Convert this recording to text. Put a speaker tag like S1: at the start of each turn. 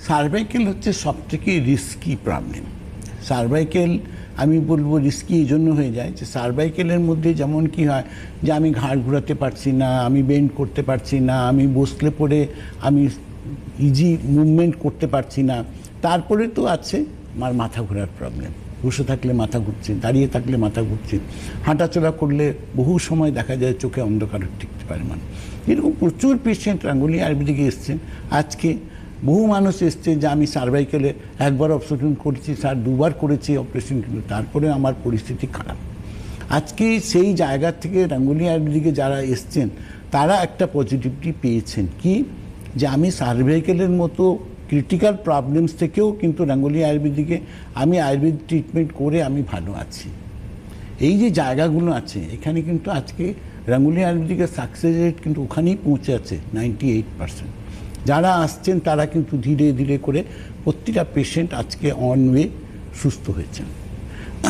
S1: Cervical হচ্ছে সবথেকে risky problem. Cervical আমি বলবো রিস্কি এই জন্য হয়ে যায় যে সার্ভাইকেলের মধ্যে যেমন কি হয় যে আমি ঘাড় ঘোরাতে পারছি না, আমি বেন্ড করতে পারছি না, আমি বসলে পরে আমি ইজি মুভমেন্ট করতে পারছি না। তারপরে তো আছে আমার মাথা ঘোরার প্রবলেম, বসে থাকলে মাথা ঘুরছে, দাঁড়িয়ে থাকলে মাথা ঘুরছে, হাঁটাচলা করলে বহু সময় দেখা যায় চোখে অন্ধকার টিকতে পারে মানে। এরকম প্রচুর পেশেন্ট রাঙ্গুলি আয়ুর্বেদিকে এসছেন। আজকে বহু মানুষ এসছে যে আমি সার্ভাইকেলে একবার অপারেশন করেছি স্যার, দুবার করেছি অপারেশন, কিন্তু তারপরে আমার পরিস্থিতি খারাপ। আজকে সেই জায়গা থেকে রাঙ্গুলি আয়ুর্বেদিকে যারা এসছেন তারা একটা পজিটিভিটি পেয়েছেন কি, যে আমি সার্ভাইকেলের মতো ক্রিটিক্যাল প্রবলেমস থেকেও কিন্তু রাঙ্গুলি আয়ুর্বেদিকে আমি আয়ুর্বেদিক ট্রিটমেন্ট করে আমি ভালো আছি। এই যে জায়গাগুলো আছে এখানে কিন্তু আজকে রাঙ্গুলি আয়ুর্বেদিকের সাকসেস রেট কিন্তু ওখানেই পৌঁছে আছে 98%। যারা আসছেন তারা কিন্তু ধীরে ধীরে করে প্রতিটা পেশেন্ট আজকে অন ওয়ে সুস্থ হয়েছেন।